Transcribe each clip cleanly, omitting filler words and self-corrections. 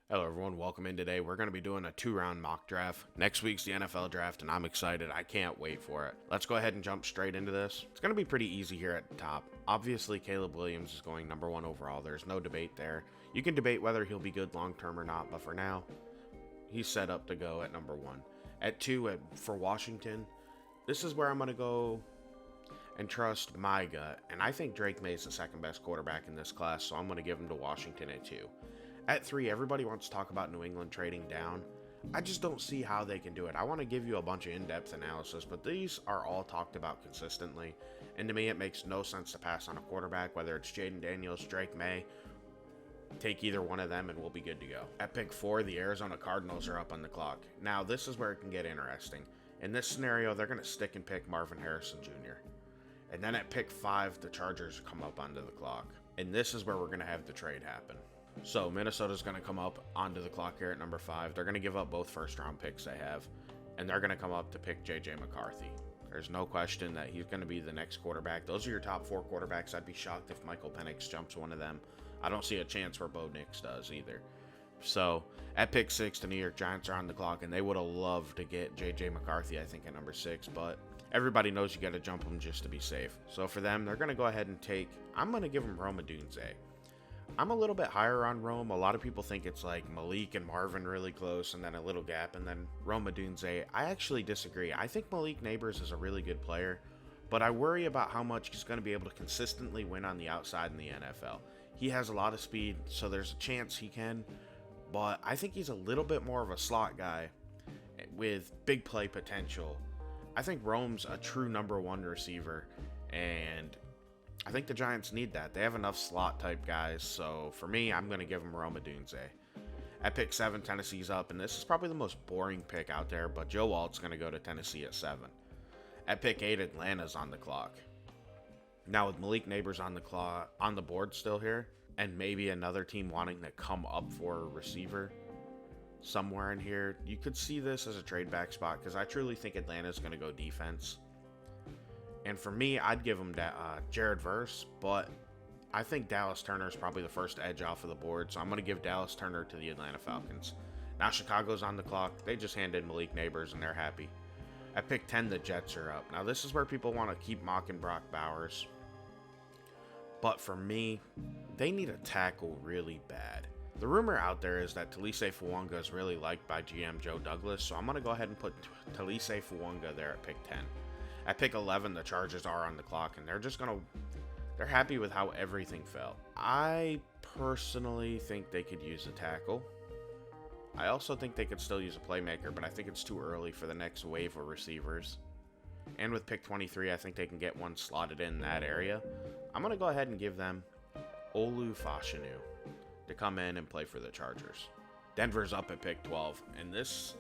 Hello, everyone. Welcome in today. We're going to be doing a 2 round mock draft. Next week's the NFL draft, and I'm excited. I can't wait for it. Let's go ahead and jump straight into this. It's going to be pretty easy here at the top. Obviously, Caleb Williams is going number 1 overall. There's no debate there. You can debate whether he'll be good long term or not, but for now, he's set up to go at number 1. At 2, for Washington, this is where I'm going to go and trust my gut. And I think Drake May is the second best quarterback in this class, so I'm going to give him to Washington at 2. At 3, everybody wants to talk about New England trading down. I just don't see how they can do it. I want to give you a bunch of in-depth analysis, but these are all talked about consistently. And to me, it makes no sense to pass on a quarterback, whether it's Jaden Daniels, Drake May. Take either one of them and we'll be good to go. At pick 4, the Arizona Cardinals are up on the clock. Now, this is where it can get interesting. In this scenario, they're going to stick and pick Marvin Harrison Jr. And then at pick 5, the Chargers come up onto the clock. And this is where we're going to have the trade happen. So Minnesota's going to come up onto the clock here at number 5. They're going to give up both first-round picks they have, and they're going to come up to pick J.J. McCarthy. There's no question that he's going to be the next quarterback. Those are your top 4 quarterbacks. I'd be shocked if Michael Penix jumps one of them. I don't see a chance where Bo Nix does either. So at pick 6, the New York Giants are on the clock, and they would have loved to get J.J. McCarthy, I think, at number 6, but everybody knows you got to jump him just to be safe. So for them, they're going to go ahead and take, I'm going to give them Rome Odunze. I'm a little bit higher on Rome. A lot of people think it's like Malik and Marvin really close and then a little gap and then Rome Odunze. I actually disagree. I think Malik Neighbors is a really good player, but I worry about how much he's going to be able to consistently win on the outside in the NFL. He has a lot of speed, so there's a chance he can, but I think he's a little bit more of a slot guy with big play potential. I think Rome's a true number 1 receiver, and I think the Giants need that. They have enough slot type guys, so for me, I'm going to give them Rome Odunze. At pick 7, Tennessee's up, and this is probably the most boring pick out there, but Joe Alt's going to go to Tennessee at 7. At pick 8, Atlanta's on the clock. Now with Malik Neighbors on the board still here, and maybe another team wanting to come up for a receiver somewhere in here, you could see this as a trade back spot because I truly think Atlanta's going to go defense. And for me, I'd give him Jared Verse, but I think Dallas Turner is probably the first edge off of the board, so I'm going to give Dallas Turner to the Atlanta Falcons. Now Chicago's on the clock. They just handed Malik Neighbors, and they're happy. At pick 10, the Jets are up. Now this is where people want to keep mocking Brock Bowers. But for me, they need a tackle really bad. The rumor out there is that Talise Fuanga is really liked by GM Joe Douglas, so I'm going to go ahead and put Talise Fuanga there at pick 10. At pick 11, the Chargers are on the clock, and they're happy with how everything fell. I personally think they could use a tackle. I also think they could still use a playmaker, but I think it's too early for the next wave of receivers. And with pick 23, I think they can get one slotted in that area. I'm going to go ahead and give them Olu Fashanu to come in and play for the Chargers. Denver's up at pick 12, and this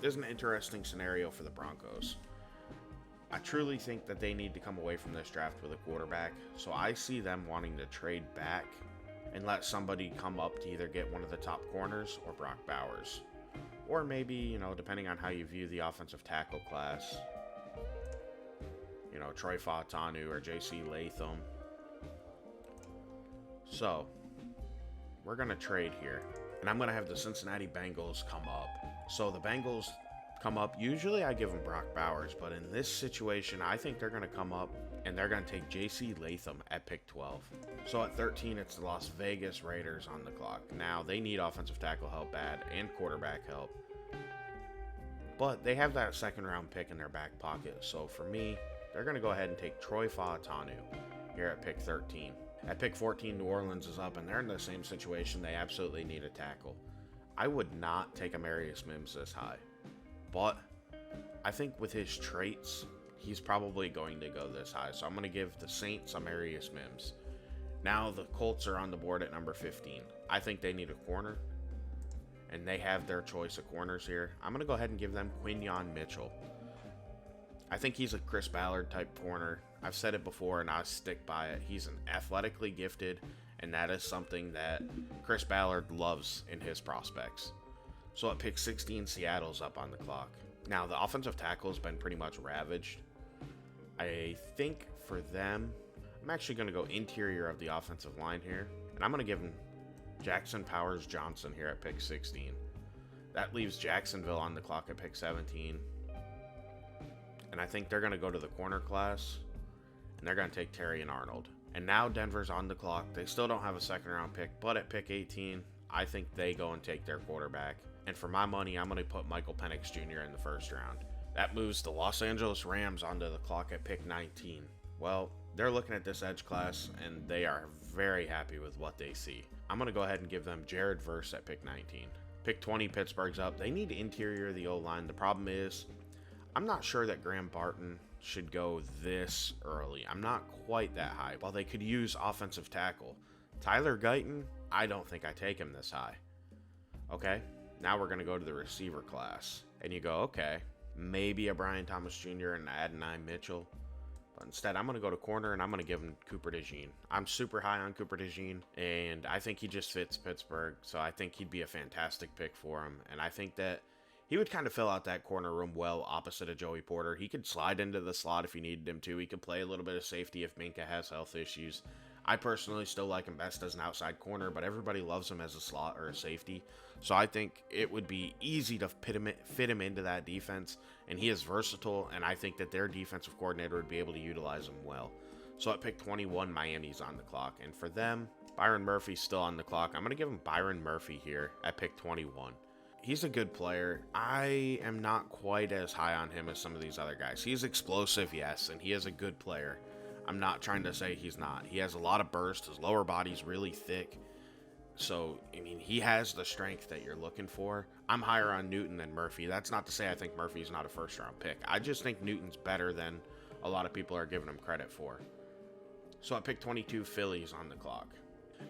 is an interesting scenario for the Broncos. I truly think that they need to come away from this draft with a quarterback, so I see them wanting to trade back and let somebody come up to either get one of the top corners or Brock Bowers. Or maybe, depending on how you view the offensive tackle class, Troy Fautanu or J.C. Latham. So, we're going to trade here, and I'm going to have the Cincinnati Bengals come up. So the Bengals come up. Usually I give them Brock Bowers, but in this situation, I think they're going to come up and they're going to take J.C. Latham at pick 12. So at 13, it's the Las Vegas Raiders on the clock. Now, they need offensive tackle help bad and quarterback help, but they have that second round pick in their back pocket. So for me, they're going to go ahead and take Troy Fautanu here at pick 13. At pick 14, New Orleans is up, and they're in the same situation. They absolutely need a tackle. I would not take Amarius Mims this high, but I think with his traits, he's probably going to go this high. So I'm going to give the Saints Amarius Mims. Now the Colts are on the board at number 15. I think they need a corner, and they have their choice of corners here. I'm going to go ahead and give them Quinyon Mitchell. I think he's a Chris Ballard type corner. I've said it before and I stick by it. He's an athletically gifted, and that is something that Chris Ballard loves in his prospects. So at pick 16, Seattle's up on the clock. Now the offensive tackle has been pretty much ravaged. I think for them, I'm actually going to go interior of the offensive line here, and I'm going to give them Jackson Powers Johnson here at pick 16. That leaves Jacksonville on the clock at pick 17. And I think they're going to go to the corner class, and they're going to take Terrion Arnold. And now Denver's on the clock. They still don't have a second round pick, but at pick 18, I think they go and take their quarterback. And for my money, I'm going to put Michael Penix Jr. in the first round. That moves the Los Angeles Rams onto the clock at pick 19. Well, they're looking at this edge class, and they are very happy with what they see. I'm going to go ahead and give them Jared Verse at pick 19. Pick 20, Pittsburgh's up. They need interior of the O-line. The problem is, I'm not sure that Graham Barton should go this early. I'm not quite that high. While they could use offensive tackle, Tyler Guyton, I don't think I take him this high. Okay, now we're going to go to the receiver class. And you go, okay, maybe a Brian Thomas Jr. and Adonai Mitchell. But instead, I'm going to go to corner, and I'm going to give him Cooper DeJean. I'm super high on Cooper DeJean, and I think he just fits Pittsburgh. So I think he'd be a fantastic pick for him. And I think that he would kind of fill out that corner room well opposite of Joey Porter. He could slide into the slot if you needed him to. He could play a little bit of safety if Minkah has health issues. I personally still like him best as an outside corner, but everybody loves him as a slot or a safety. So I think it would be easy to fit him into that defense, and he is versatile, and I think that their defensive coordinator would be able to utilize him well. So at pick 21, Miami's on the clock, and for them, Byron Murphy's still on the clock. I'm going to give him Byron Murphy here at pick 21. He's a good player. I am not quite as high on him as some of these other guys. He's explosive, yes, and he is a good player. I'm not trying to say he's not. He has a lot of burst. His lower body's really thick. So, I mean, he has the strength that you're looking for. I'm higher on Newton than Murphy. That's not to say I think Murphy's not a first-round pick. I just think Newton's better than a lot of people are giving him credit for. So at pick 22, Philly's on the clock.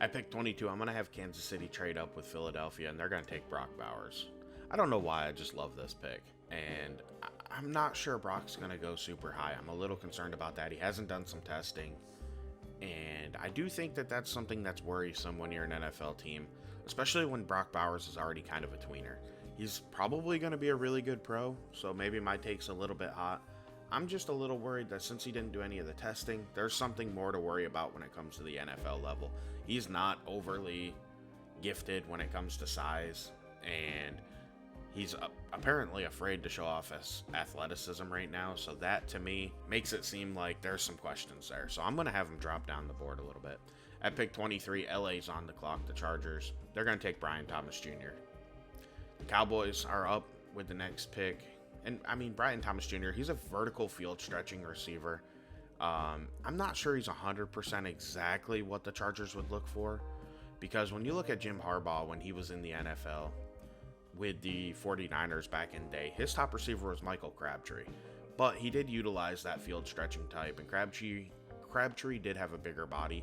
At pick 22, I'm going to have Kansas City trade up with Philadelphia, and they're going to take Brock Bowers. I don't know why, I just love this pick. And I'm not sure Brock's going to go super high. I'm a little concerned about that. He hasn't done some testing. And I do think that that's something that's worrisome when you're an NFL team, especially when Brock Bowers is already kind of a tweener. He's probably going to be a really good pro, so maybe my take's a little bit hot. I'm just a little worried that since he didn't do any of the testing, there's something more to worry about when it comes to the NFL level. He's not overly gifted when it comes to size, and he's apparently afraid to show off his athleticism right now, so that to me makes it seem like there's some questions there. So I'm going to have him drop down the board a little bit. At pick 23, LA's on the clock, the Chargers. They're going to take Brian Thomas Jr. The Cowboys are up with the next pick. And I mean, Brian Thomas Jr., he's a vertical field stretching receiver. I'm not sure he's 100% exactly what the Chargers would look for, because when you look at Jim Harbaugh when he was in the NFL with the 49ers back in the day, his top receiver was Michael Crabtree, but he did utilize that field stretching type, and Crabtree did have a bigger body.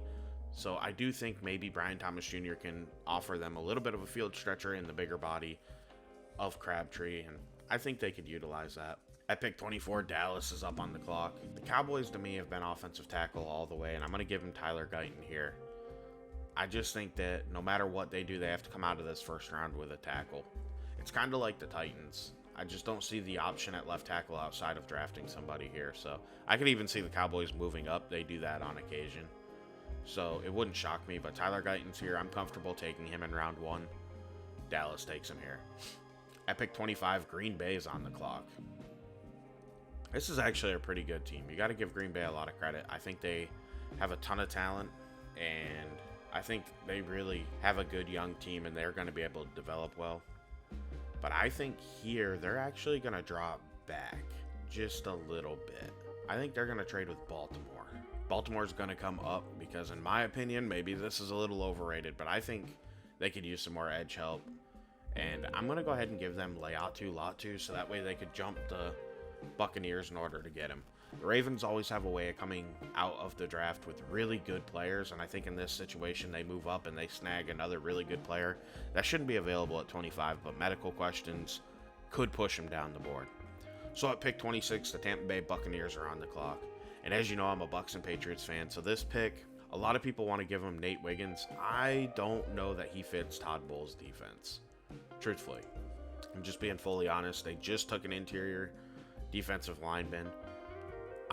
So I do think maybe Brian Thomas Jr. can offer them a little bit of a field stretcher in the bigger body of Crabtree, and I think they could utilize that. At pick 24, Dallas is up on the clock. The Cowboys, to me, have been offensive tackle all the way, and I'm going to give him Tyler Guyton here. I just think that no matter what they do, they have to come out of this first round with a tackle. It's kind of like the Titans. I just don't see the option at left tackle outside of drafting somebody here. So I could even see the Cowboys moving up. They do that on occasion. So it wouldn't shock me, but Tyler Guyton's here. I'm comfortable taking him in round 1. Dallas takes him here. At pick 25, Green Bay is on the clock. This is actually a pretty good team. You got to give Green Bay a lot of credit. I think they have a ton of talent, and I think they really have a good young team, and they're going to be able to develop well. But I think here they're actually going to drop back just a little bit. I think they're going to trade with Baltimore. Baltimore's going to come up because, in my opinion, maybe this is a little overrated, but I think they could use some more edge help. And I'm going to go ahead and give them Laiatu Latu, so that way they could jump the Buccaneers in order to get him. The Ravens always have a way of coming out of the draft with really good players, and I think in this situation they move up and they snag another really good player that shouldn't be available at 25, but medical questions could push him down the board. So at pick 26, the Tampa Bay Buccaneers are on the clock. And as you know, I'm a Bucs and Patriots fan, so this pick, a lot of people want to give him Nate Wiggins. I don't know that he fits Todd Bowles' defense, truthfully. I'm just being fully honest. They just took an interior defensive lineman.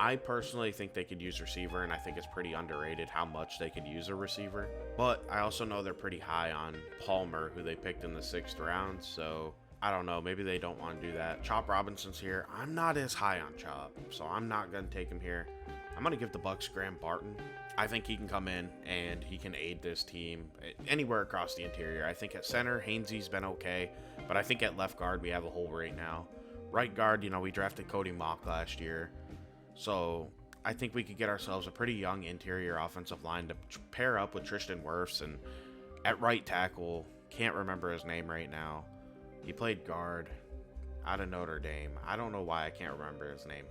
I personally think they could use receiver, and I think it's pretty underrated how much they could use a receiver. But I also know they're pretty high on Palmer, who they picked in the 6th round, so I don't know. Maybe they don't want to do that. Chop Robinson's here. I'm not as high on Chop, so I'm not going to take him here. I'm going to give the Bucs Graham Barton. I think he can come in and he can aid this team anywhere across the interior. I think at center, Hainsey's been okay, but I think at left guard, we have a hole right now. Right guard, you know, we drafted Cody Mock last year, so I think we could get ourselves a pretty young interior offensive line to pair up with Tristan Wirfs. And at right tackle, can't remember his name right now. He played guard out of Notre Dame. I don't know why I can't remember his name,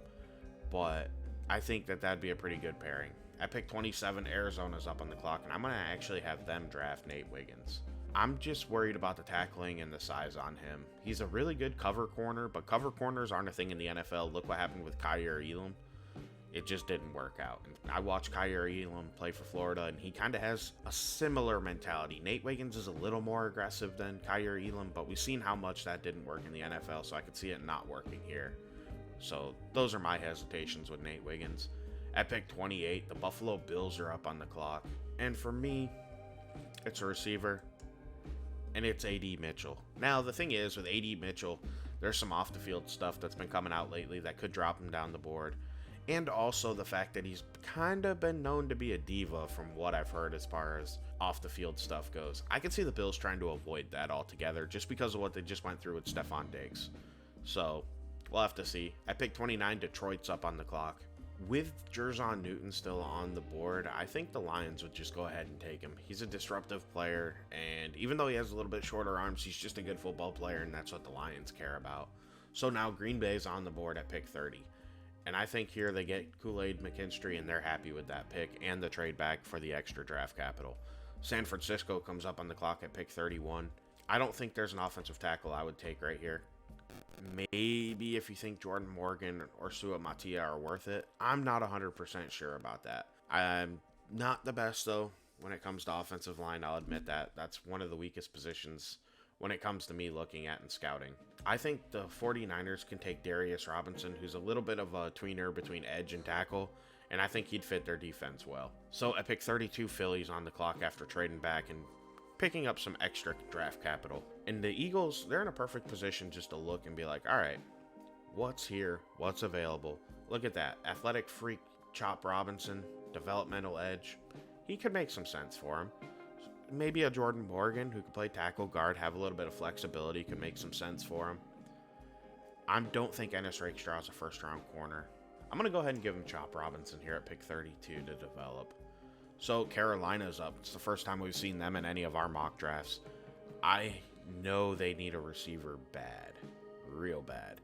but I think that that'd be a pretty good pairing. At pick 27, Arizona's up on the clock, and I'm going to actually have them draft Nate Wiggins. I'm just worried about the tackling and the size on him. He's a really good cover corner, but cover corners aren't a thing in the NFL. Look what happened with Kaiir Elam. It just didn't work out. I watched Kaiir Elam play for Florida, and he kind of has a similar mentality. Nate Wiggins is a little more aggressive than Kaiir Elam, but we've seen how much that didn't work in the NFL, so I could see it not working here. So those are my hesitations with Nate Wiggins. At pick 28, the Buffalo Bills are up on the clock. And for me, it's a receiver, and it's A.D. Mitchell. Now, the thing is, with A.D. Mitchell, there's some off-the-field stuff that's been coming out lately that could drop him down the board. And also the fact that he's kind of been known to be a diva from what I've heard as far as off-the-field stuff goes. I can see the Bills trying to avoid that altogether just because of what they just went through with Stephon Diggs. So, we'll have to see. At pick 29, Detroit's up on the clock. With Jerzon Newton still on the board, I think the Lions would just go ahead and take him. He's a disruptive player, and even though he has a little bit shorter arms, he's just a good football player, and that's what the Lions care about. So now Green Bay's on the board at pick 30. And I think here they get Kool-Aid McKinstry, and they're happy with that pick and the trade back for the extra draft capital. San Francisco comes up on the clock at pick 31. I don't think there's an offensive tackle I would take right here. Maybe if you think Jordan Morgan or Sua Matia are worth it. I'm not 100% sure about that. I'm not the best, though, when it comes to offensive line. I'll admit that. That's one of the weakest positions when it comes to me looking at and scouting. I think the 49ers can take Darius Robinson, who's a little bit of a tweener between edge and tackle, and I think he'd fit their defense well. So at pick 32, Philly's on the clock after trading back and picking up some extra draft capital. And the Eagles, they're in a perfect position just to look and be like, all right, what's here? What's available? Look at that. Athletic freak Chop Robinson, developmental edge. He could make some sense for him. Maybe a Jordan Morgan who could play tackle, guard, have a little bit of flexibility could make some sense for him. I don't think Ennis Rakestraw is a first-round corner. I'm going to go ahead and give him Chop Robinson here at pick 32 to develop. So Carolina's up. It's the first time we've seen them in any of our mock drafts. I know they need a receiver bad. Real bad.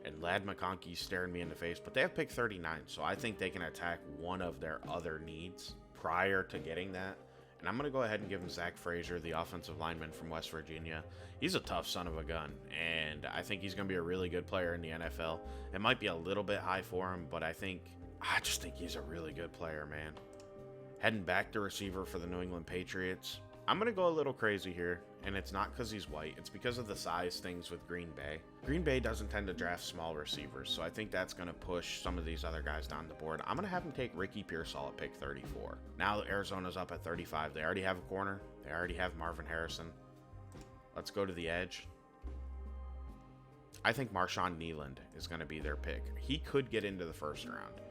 And Ladd McConkey's staring me in the face, but they have pick 39, so I think they can attack one of their other needs prior to getting that. And I'm going to go ahead and give him Zach Frazier, the offensive lineman from West Virginia. He's a tough son of a gun, and I think he's going to be a really good player in the NFL. It might be a little bit high for him, but I just think he's a really good player, man. Heading back to receiver for the New England Patriots. I'm going to go a little crazy here, and it's not because he's white. It's because of the size things with Green Bay. Green Bay doesn't tend to draft small receivers, so I think that's going to push some of these other guys down the board. I'm going to have him take Ricky Pearsall at pick 34. Now Arizona's up at 35. They already have a corner. They already have Marvin Harrison. Let's go to the edge. I think Marshawn Kneeland is going to be their pick. He could get into the first round.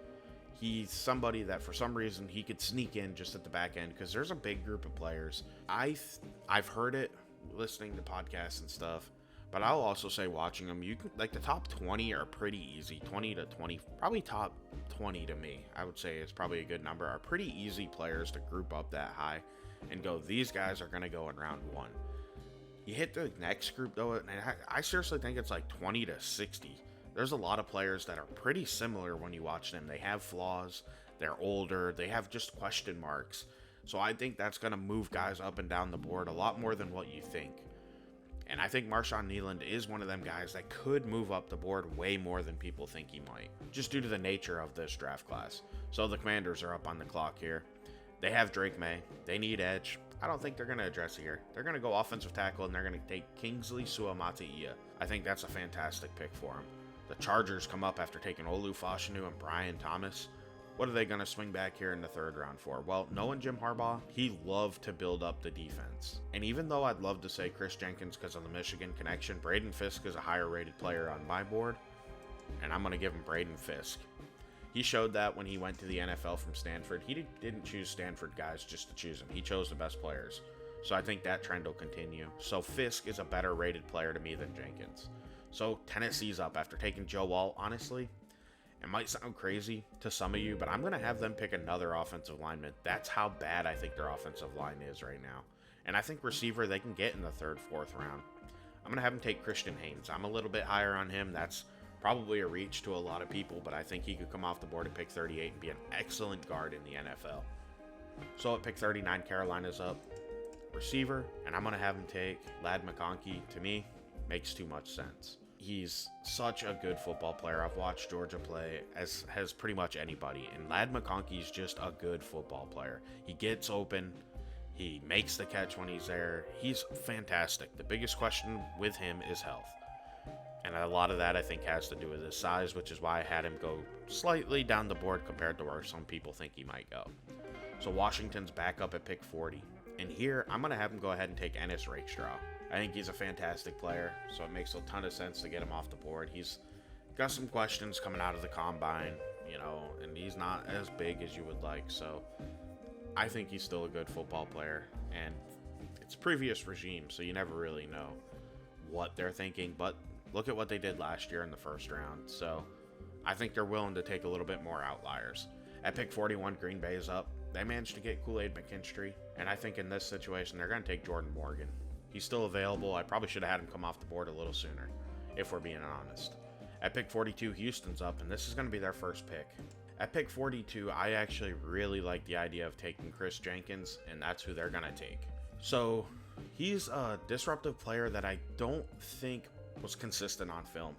He's somebody that for some reason he could sneak in just at the back end because there's a big group of players. I've heard it listening to podcasts and stuff, but I'll also say watching them, you can, like the top 20 are pretty easy. 20 to 20, probably top 20 to me, I would say is probably a good number, are pretty easy players to group up that high and go, these guys are going to go in round one. You hit the next group though, and I seriously think it's like 20 to 60. There's a lot of players that are pretty similar when you watch them. They have flaws, they're older, they have just question marks. So I think that's going to move guys up and down the board a lot more than what you think. And I think Marshawn Kneeland is one of them guys that could move up the board way more than people think he might, just due to the nature of this draft class. So the Commanders are up on the clock here. They have Drake May. They need edge. I don't think they're going to address it here. They're going to go offensive tackle, and they're going to take Kingsley Suamataia. I think that's a fantastic pick for him. The Chargers come up after taking Olu Fashanu and Brian Thomas. What are they going to swing back here in the third round for? Well, knowing Jim Harbaugh, he loved to build up the defense. And even though I'd love to say Chris Jenkins because of the Michigan connection, Braden Fisk is a higher rated player on my board, and I'm going to give him Braden Fisk. He showed that when he went to the NFL from Stanford. He didn't choose Stanford guys just to choose them. He chose the best players. So I think that trend will continue. So Fisk is a better rated player to me than Jenkins. So Tennessee's up after taking Joe Alt. Honestly, it might sound crazy to some of you, but I'm going to have them pick another offensive lineman. That's how bad I think their offensive line is right now. And I think receiver they can get in the third, fourth round. I'm going to have them take Christian Haynes. I'm a little bit higher on him. That's probably a reach to a lot of people, but I think he could come off the board at pick 38 and be an excellent guard in the NFL. So at pick 39, Carolina's up. Receiver, and I'm going to have him take Ladd McConkey. To me, makes too much sense. He's such a good football player. I've watched Georgia play, as has pretty much anybody, and Ladd McConkey's just a good football player. He gets open. He makes the catch when he's there. He's fantastic. The biggest question with him is health. And a lot of that, I think, has to do with his size, which is why I had him go slightly down the board compared to where some people think he might go. So Washington's back up at pick 40. And here, I'm going to have him go ahead and take Ennis Rakestraw. I think he's a fantastic player, so it makes a ton of sense to get him off the board. He's got some questions coming out of the combine, and he's not as big as you would like. So I think he's still a good football player. And it's previous regime, so you never really know what they're thinking. But look at what they did last year in the first round. So I think they're willing to take a little bit more outliers. At pick 41, Green Bay is up. They managed to get Kool-Aid McKinstry, and I think in this situation, they're going to take Jordan Morgan. He's still available. I probably should have had him come off the board a little sooner, if we're being honest. At pick 42, Houston's up, and this is going to be their first pick. At pick 42, I actually really like the idea of taking Chris Jenkins, and that's who they're going to take. So he's a disruptive player that I don't think was consistent on film.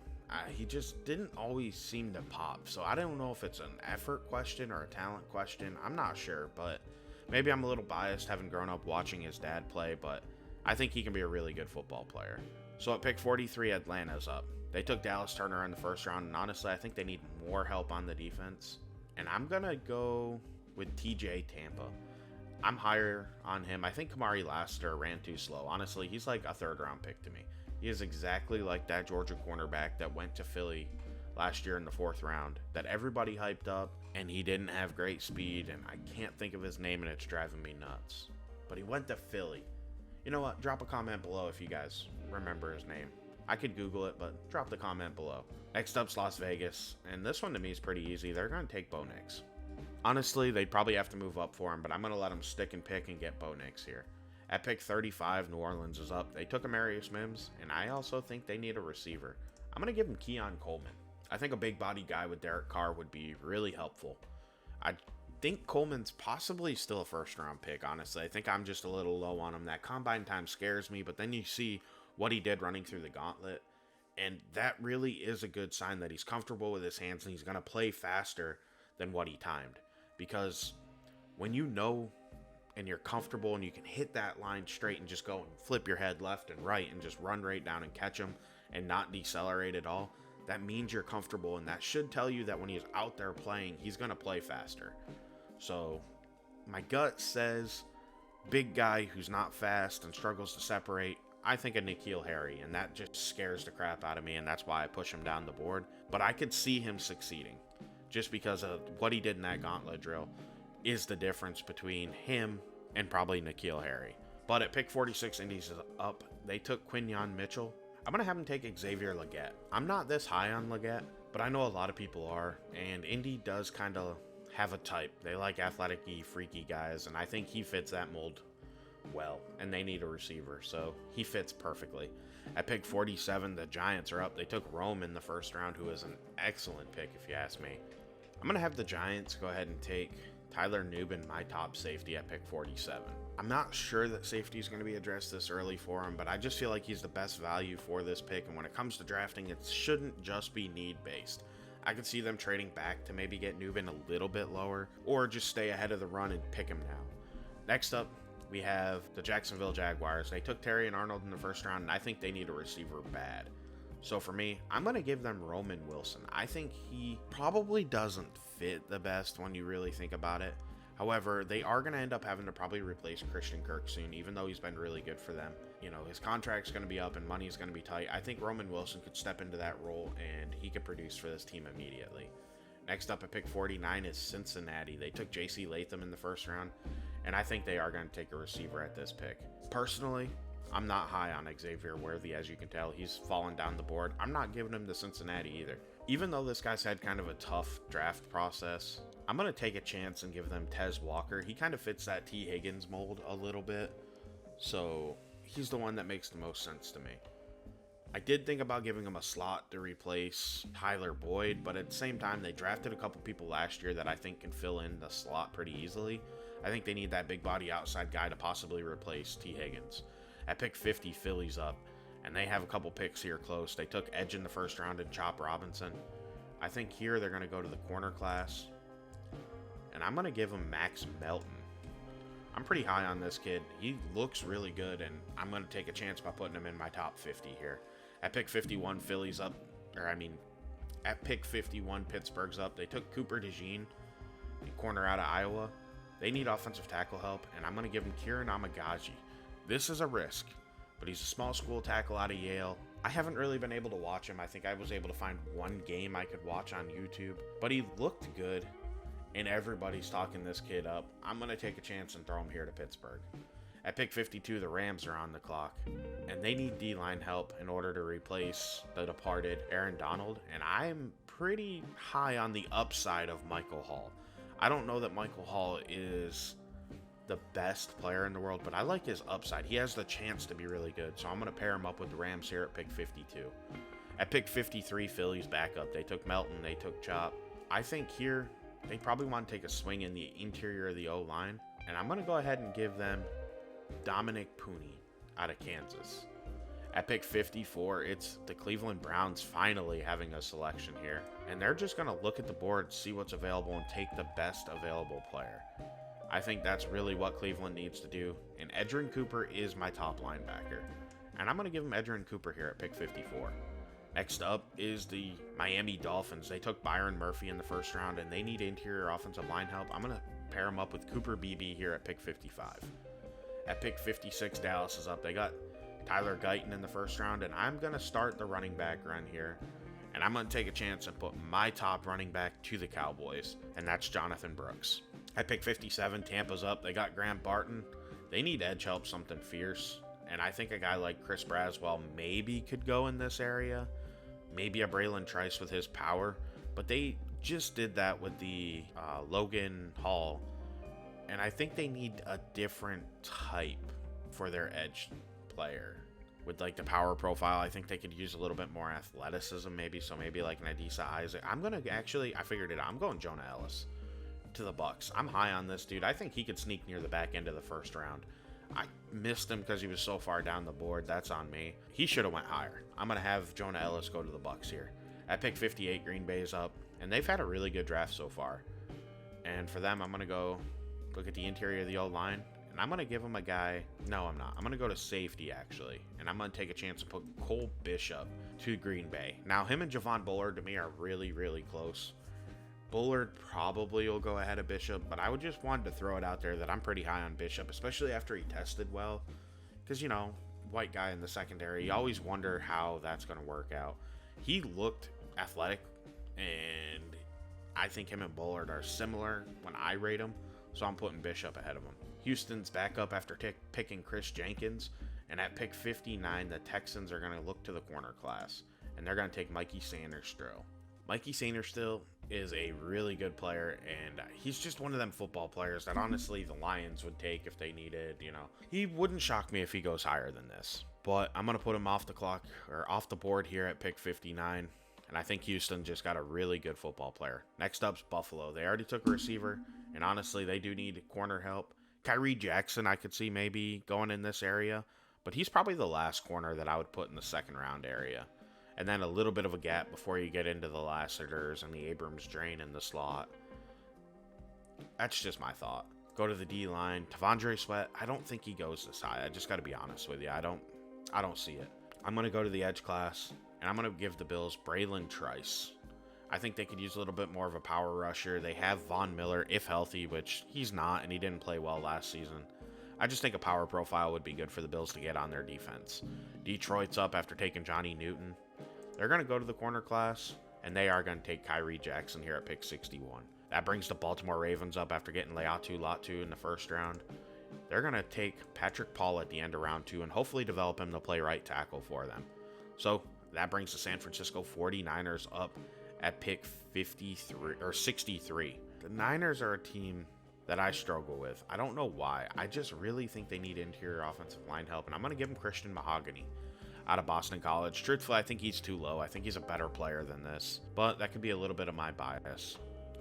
He just didn't always seem to pop. So I don't know if it's an effort question or a talent question. I'm not sure, but maybe I'm a little biased having grown up watching his dad play, but I think he can be a really good football player. So at pick 43, Atlanta's up. They took Dallas Turner in the first round, and honestly, I think they need more help on the defense. And I'm going to go with TJ Tampa. I'm higher on him. I think Kamari Lassiter ran too slow. Honestly, he's like a third-round pick to me. He is exactly like that Georgia cornerback that went to Philly last year in the fourth round that everybody hyped up, and he didn't have great speed, and I can't think of his name, and it's driving me nuts. But he went to Philly. You know what? Drop a comment below if you guys remember his name. I could Google it, but drop the comment below. Next up's Las Vegas, and this one to me is pretty easy. They're going to take Bo Nix. Honestly, they'd probably have to move up for him, but I'm going to let him stick and pick and get Bo Nix here. At pick 35, New Orleans is up. They took Amarius Mims, and I also think they need a receiver. I'm going to give him Keon Coleman. I think a big body guy with Derek Carr would be really helpful. I think Coleman's possibly still a first-round pick, honestly. I think I'm just a little low on him. That combine time scares me, but then you see what he did running through the gauntlet, and that really is a good sign that he's comfortable with his hands and he's going to play faster than what he timed. Because when you know and you're comfortable and you can hit that line straight and just go and flip your head left and right and just run right down and catch him and not decelerate at all, that means you're comfortable, and that should tell you that when he's out there playing, he's going to play faster. So my gut says big guy who's not fast and struggles to separate. I think of N'Keal Harry, and that just scares the crap out of me, and that's why I push him down the board. But I could see him succeeding just because of what he did in that gauntlet drill is the difference between him and probably N'Keal Harry. But at pick 46, Indy's is up. They took Quinyon Mitchell. I'm going to have him take Xavier Legette. I'm not this high on Legette, but I know a lot of people are, and Indy does kind of have a type. They like athletic-y, freaky guys, and I think he fits that mold well, and they need a receiver, so he fits perfectly. At pick 47, the Giants are up. They took Rome in the first round, who is an excellent pick, if you ask me. I'm going to have the Giants go ahead and take Tyler Nubin, my top safety, at pick 47. I'm not sure that safety is going to be addressed this early for him, but I just feel like he's the best value for this pick, and when it comes to drafting, it shouldn't just be need-based. I could see them trading back to maybe get Nubin a little bit lower, or just stay ahead of the run and pick him now. Next up, we have the Jacksonville Jaguars. They took Terry and Arnold in the first round, and I think they need a receiver bad. So for me, I'm going to give them Roman Wilson. I think he probably doesn't fit the best when you really think about it. However, they are going to end up having to probably replace Christian Kirk soon, even though he's been really good for them. You know, his contract's going to be up and money is going to be tight. I think Roman Wilson could step into that role and he could produce for this team immediately. Next up at pick 49 is Cincinnati. They took J.C. Latham in the first round, and I think they are going to take a receiver at this pick. Personally, I'm not high on Xavier Worthy, as you can tell. He's fallen down the board. I'm not giving him to Cincinnati either. Even though this guy's had kind of a tough draft process, I'm going to take a chance and give them Tez Walker. He kind of fits that T. Higgins mold a little bit, so he's the one that makes the most sense to me. I did think about giving him a slot to replace Tyler Boyd, but at the same time, they drafted a couple people last year that I think can fill in the slot pretty easily. I think they need that big body outside guy to possibly replace T. Higgins. At pick 50, Philly's up, and they have a couple picks here close. They took Edge in the first round and Chop Robinson. I think here they're going to go to the corner class, and I'm going to give him Max Melton. I'm pretty high on this kid. He looks really good, and I'm going to take a chance by putting him in my top 50 here. At pick 51, Philly's up, at pick 51, Pittsburgh's up. They took Cooper DeJean, a corner out of Iowa. They need offensive tackle help, and I'm going to give him Kieran Amagaji. This is a risk, but he's a small school tackle out of Yale. I haven't really been able to watch him. I think I was able to find one game I could watch on YouTube, but he looked good, and everybody's talking this kid up. I'm going to take a chance and throw him here to Pittsburgh. At pick 52, the Rams are on the clock, and they need D-line help in order to replace the departed Aaron Donald, and I'm pretty high on the upside of Michael Hall. I don't know that Michael Hall is the best player in the world, but I like his upside. He has the chance to be really good, so I'm going to pair him up with the Rams here at pick 52. At pick 53, Philly's back up. They took Melton, they took Chop. I think here they probably want to take a swing in the interior of the O-line, and I'm going to go ahead and give them Dominic Pooney out of Kansas. At pick 54, it's the Cleveland Browns finally having a selection here, and they're just going to look at the board, see what's available, and take the best available player. I think that's really what Cleveland needs to do, and Edgerrin Cooper is my top linebacker, and I'm going to give him Edgerrin Cooper here at pick 54. Next up is the Miami Dolphins. They took Byron Murphy in the first round, and they need interior offensive line help. I'm going to pair him up with Cooper Beebe here at pick 55. At pick 56, Dallas is up. They got Tyler Guyton in the first round, and I'm going to start the running back run here. And I'm going to take a chance and put my top running back to the Cowboys, and that's Jonathan Brooks. At pick 57, Tampa's up. They got Graham Barton. They need edge help, something fierce. And I think a guy like Chris Braswell maybe could go in this area. Maybe a Braylon Trice with his power. But they just did that with the Logan Hall. And I think they need a different type for their edge player. With like the power profile, I think they could use a little bit more athleticism maybe. So maybe like an Adisa Isaac. I'm going to actually, I figured it out. I'm going Jonah Ellis to the Bucks. I'm high on this dude. I think he could sneak near the back end of the first round. I missed him because he was so far down the board. That's on me. He should have went higher. I'm going to have Jonah Ellis go to the Bucks here. At pick 58, Green Bay's up. And they've had a really good draft so far. And for them, I'm going to go look at the interior of the O-line, and I'm going to give him a guy. No, I'm not. I'm going to go to safety, actually, and I'm going to take a chance and put Cole Bishop to Green Bay. Now, him and Javon Bullard, to me, are really, really close. Bullard probably will go ahead of Bishop, but I would just wanted to throw it out there that I'm pretty high on Bishop, especially after he tested well, because, you know, white guy in the secondary, you always wonder how that's going to work out. He looked athletic, and I think him and Bullard are similar when I rate him. So I'm putting Bishop ahead of him. Houston's back up after picking Chris Jenkins. And at pick 59, the Texans are going to look to the corner class. And they're going to take Mikey Sanders-Stroh. Mikey Sanders-Stroh is a really good player. And he's just one of them football players that honestly the Lions would take if they needed, you know. He wouldn't shock me if he goes higher than this. But I'm going to put him off the clock, or off the board here at pick 59. And I think Houston just got a really good football player. Next up's Buffalo. They already took a receiver. And honestly, they do need corner help. Kyrie Jackson, I could see maybe going in this area. But he's probably the last corner that I would put in the second round area. And then a little bit of a gap before you get into the Lassiters and the Abrams Drain in the slot. That's just my thought. Go to the D-line. T'Vondre Sweat, I don't think he goes this high. I just got to be honest with you. I don't see it. I'm going to go to the edge class. And I'm going to give the Bills Braylon Trice. I think they could use a little bit more of a power rusher. They have Von Miller, if healthy, which he's not, and he didn't play well last season. I just think a power profile would be good for the Bills to get on their defense. Detroit's up after taking Johnny Newton. They're going to go to the corner class, and they are going to take Kyrie Jackson here at pick 61. That brings the Baltimore Ravens up after getting Laiatu Latu in the first round. They're going to take Patrick Paul at the end of round 2 and hopefully develop him to play right tackle for them. So that brings the San Francisco 49ers up at pick 53 or 63. The Niners are a team that I struggle with. I don't know why. I just really think they need interior offensive line help, and I'm going to give them Christian Mahogany out of Boston College. Truthfully, I think he's too low. I think he's a better player than this, but that could be a little bit of my bias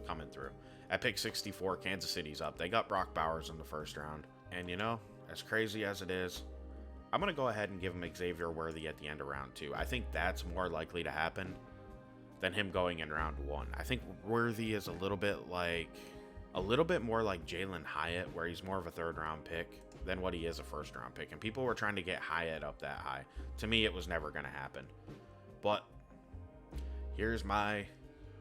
coming through. At pick 64, Kansas City's up. They got Brock Bowers in the first round, and you know, as crazy as it is, I'm going to go ahead and give him Xavier Worthy at the end of round 2. I think that's more likely to happen than him going in round 1. I think Worthy is a little bit more like Jalen Hyatt, where he's more of a third-round pick than what he is a first-round pick. And people were trying to get Hyatt up that high. To me, it was never going to happen. But here's my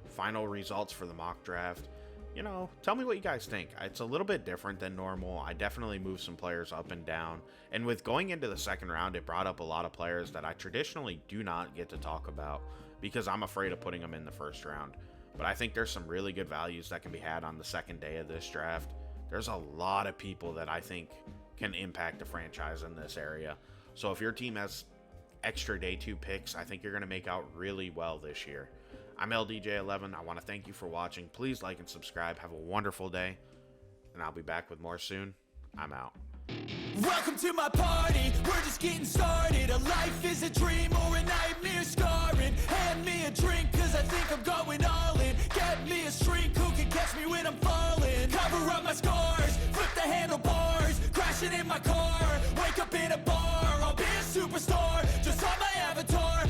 final results for the mock draft. You know, tell me what you guys think. It's a little bit different than normal. I definitely moved some players up and down. And with going into the second round, it brought up a lot of players that I traditionally do not get to talk about because I'm afraid of putting them in the first round. But I think there's some really good values that can be had on the second day of this draft. There's a lot of people that I think can impact the franchise in this area. So if your team has extra day 2 picks, I think you're going to make out really well this year. I'm LDJ11. I want to thank you for watching. Please like and subscribe. Have a wonderful day, and I'll be back with more soon. I'm out. Welcome to my party, we're just getting started. A life is a dream or a nightmare scarring. Hand me a drink cause I think I'm going all in. Get me a shrink who can catch me when I'm falling. Cover up my scars, flip the handlebars, crashing in my car, wake up in a bar.